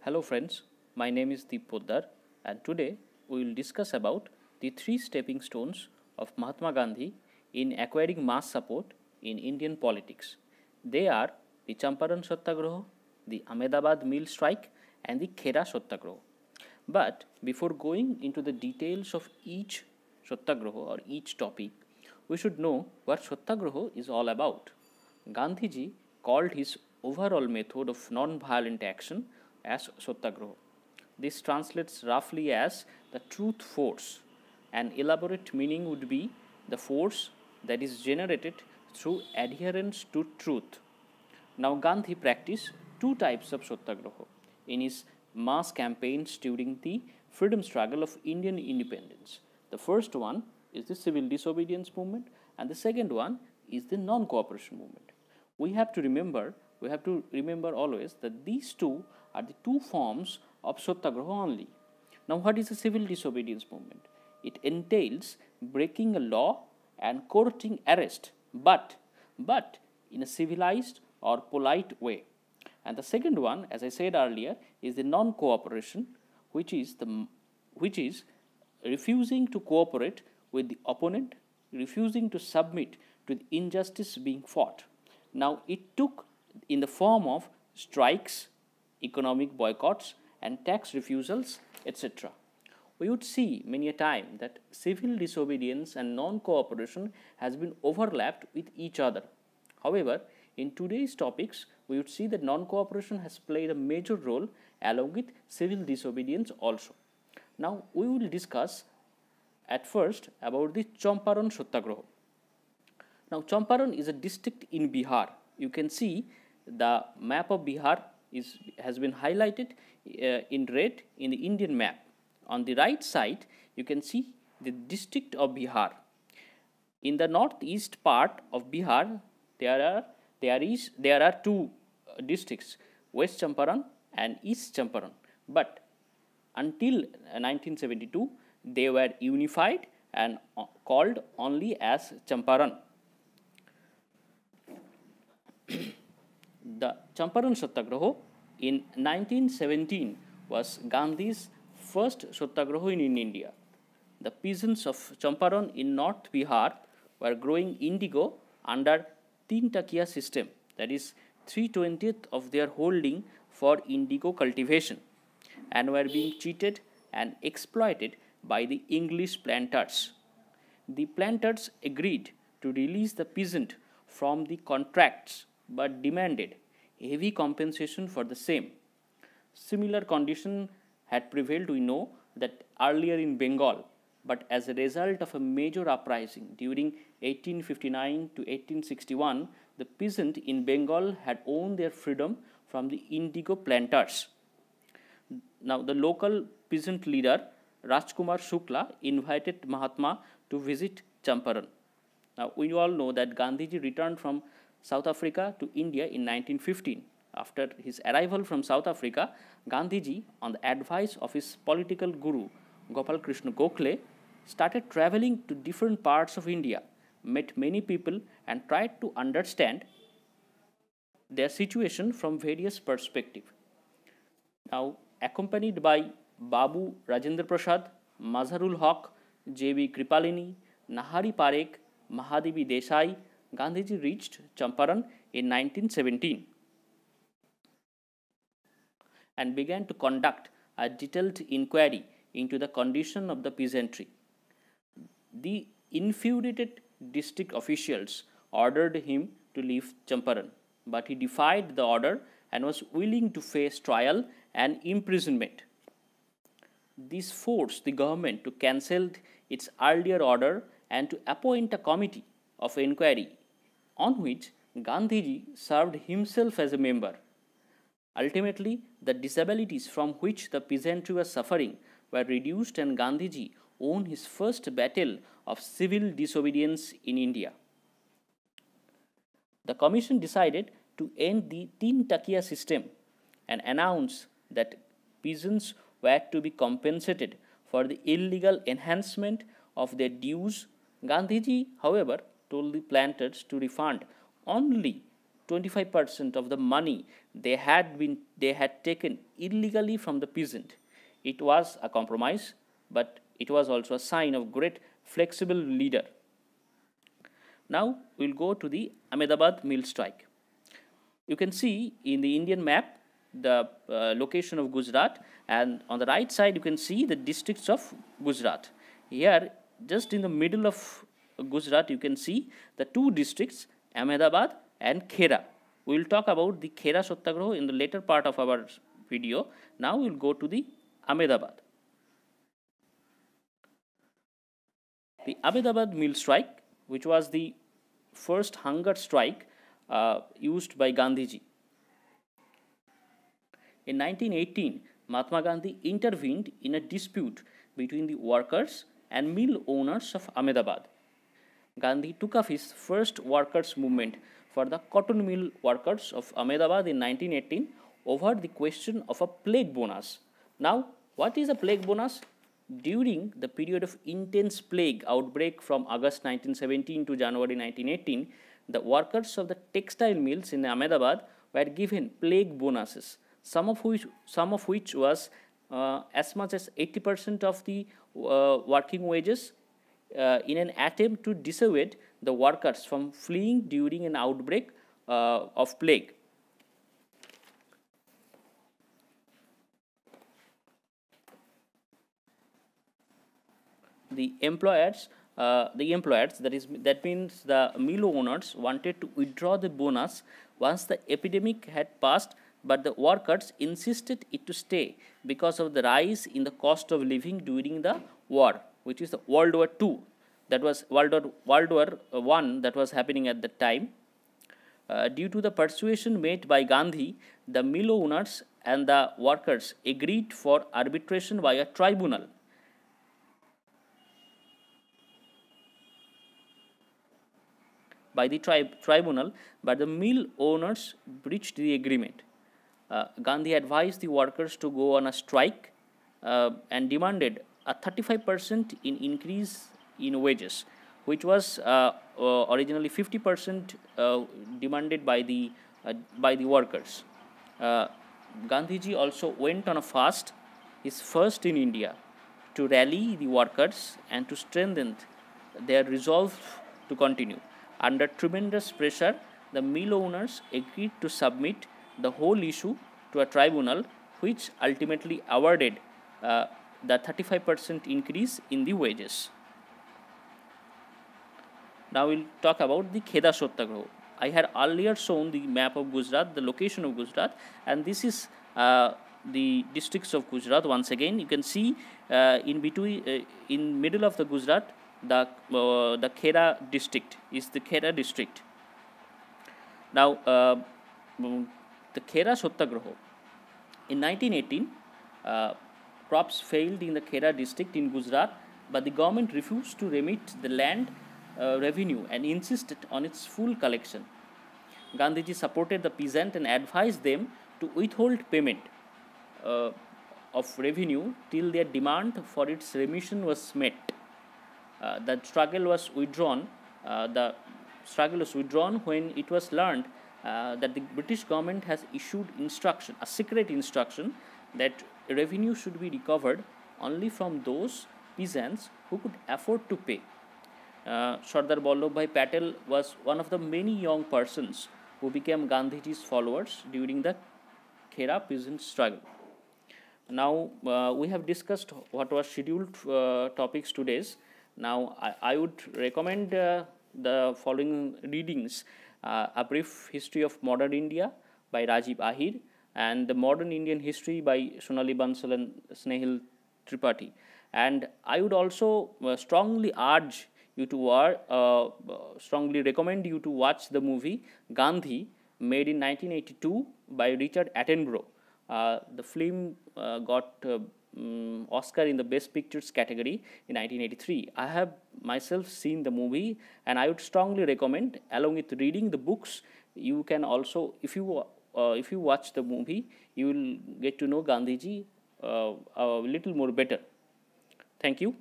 Hello friends, my name is Deep Poddar and today we will discuss about the three stepping stones of Mahatma Gandhi in acquiring mass support in Indian politics. They are the Champaran Satyagraha, the Ahmedabad Mill Strike and the Khera Satyagraha. But before going into the details of each Satyagraha or each topic, we should know what Satyagraha is all about. Gandhiji called his overall method of non-violent action as Satyagraha. This translates roughly as the truth force. An elaborate meaning would be the force that is generated through adherence to truth. Now, Gandhi practiced two types of Satyagraha in his mass campaigns during the freedom struggle of Indian independence. The first one is the civil disobedience movement, and the second one is the non-cooperation movement. We have to remember always that these two are the two forms of Satyagraha only. Now, what is the civil disobedience movement? It entails breaking a law and courting arrest, but in a civilized or polite way. And the second one, as I said earlier, is the non-cooperation, which is refusing to cooperate with the opponent, refusing to submit to the injustice being fought. Now, it took in the form of strikes, economic boycotts, and tax refusals, etc. We would see many a time that civil disobedience and non-cooperation has been overlapped with each other. However, in today's topics, we would see that non-cooperation has played a major role along with civil disobedience also. Now, we will discuss at first about the Champaran Satyagraha. Now, Champaran is a district in Bihar. You can see the map of Bihar has been highlighted in red in the Indian map. On the right side, you can see the district of Bihar. In the northeast part of Bihar, there are two districts, West Champaran and East Champaran. But until 1972, they were unified and called only as Champaran. The Champaran Satyagraha in 1917 was Gandhi's first Satyagraha in India. The peasants of Champaran in North Bihar were growing indigo under Teen Takiya system, that is 3/20th of their holding for indigo cultivation, and were being cheated and exploited by the English planters. The planters agreed to release the peasant from the contracts but demanded heavy compensation for the same. Similar condition had prevailed, we know, that earlier in Bengal, but as a result of a major uprising during 1859 to 1861, the peasant in Bengal had won their freedom from the indigo planters. Now, the local peasant leader Rajkumar Shukla invited Mahatma to visit Champaran. Now, we all know that Gandhiji returned from South Africa to India in 1915. After his arrival from South Africa, Gandhiji, on the advice of his political guru Gopal Krishna Gokhale, started traveling to different parts of India, met many people, and tried to understand their situation from various perspectives. Now, accompanied by Babu Rajendra Prasad, Mazharul Haq, J.B. Kripalini, Nahari Parekh, Mahadevi Desai, Gandhiji reached Champaran in 1917 and began to conduct a detailed inquiry into the condition of the peasantry. The infuriated district officials ordered him to leave Champaran, but he defied the order and was willing to face trial and imprisonment. This forced the government to cancel its earlier order and to appoint a committee of inquiry on which Gandhiji served himself as a member. Ultimately, the disabilities from which the peasantry was suffering were reduced and Gandhiji won his first battle of civil disobedience in India. The commission decided to end the Teen Takiya system and announced that peasants were to be compensated for the illegal enhancement of their dues. Gandhiji, however, told the planters to refund only 25% of the money they had taken illegally from the peasant. It was a compromise, but it was also a sign of great flexible leader. Now we'll go to the Ahmedabad mill strike. You can see in the Indian map the location of Gujarat, and on the right side you can see the districts of Gujarat. Here, just in the middle of Gujarat, you can see the two districts, Ahmedabad and Khera. We will talk about the Khera Satyagraha in the later part of our video. Now we will go to the Ahmedabad. The Ahmedabad mill strike, which was the first hunger strike used by Gandhiji. In 1918, Mahatma Gandhi intervened in a dispute between the workers and mill owners of Ahmedabad. Gandhi took up his first workers' movement for the cotton mill workers of Ahmedabad in 1918 over the question of a plague bonus. Now, what is a plague bonus? During the period of intense plague outbreak from August 1917 to January 1918, the workers of the textile mills in Ahmedabad were given plague bonuses, some of which was as much as 80% of the working wages, in an attempt to dissuade the workers from fleeing during an outbreak of plague. The employers, that means the mill owners, wanted to withdraw the bonus once the epidemic had passed, but the workers insisted it to stay because of the rise in the cost of living during the war, which is the World War II. That was World War I that was happening at that time. Due to the persuasion made by Gandhi, the mill owners and the workers agreed for arbitration by a tribunal. But the mill owners breached the agreement. Gandhi advised the workers to go on a strike and demanded a 35% increase in wages, which was originally 50% demanded by the workers. Gandhiji also went on a fast, his first in India, to rally the workers and to strengthen their resolve to continue. Under tremendous pressure, the mill owners agreed to submit the whole issue to a tribunal, which ultimately awarded the 35% increase in the wages. Now we'll talk about the Kheda Satyagraha. I had earlier shown the map of Gujarat, the location of Gujarat, and this is the districts of Gujarat. Once again, you can see in between, in middle of the Gujarat, the Khera district is the Khera district. Now, the Khera Satyagraha. In 1918, crops failed in the Khera district in Gujarat, but the government refused to remit the land revenue and insisted on its full collection. Gandhiji supported the peasant and advised them to withhold payment of revenue till their demand for its remission was met. The struggle was withdrawn. When it was learned that the British government has issued a secret instruction, that revenue should be recovered only from those peasants who could afford to pay. Sardar Vallabhbhai Patel was one of the many young persons who became Gandhiji's followers during the Khera peasant struggle. Now we have discussed what was scheduled topics today's. Now I would recommend the following readings: A Brief History of Modern India by Rajiv Ahir, and The Modern Indian History by Sonali Bansal and Snehal Tripathi. And I would also strongly urge you to strongly recommend you to watch the movie Gandhi, made in 1982 by Richard Attenborough. The film got Oscar in the Best Pictures category in 1983. I have myself seen the movie, and I would strongly recommend, along with reading the books, you can also, if you watch the movie, you will get to know Gandhiji a little more better. Thank you.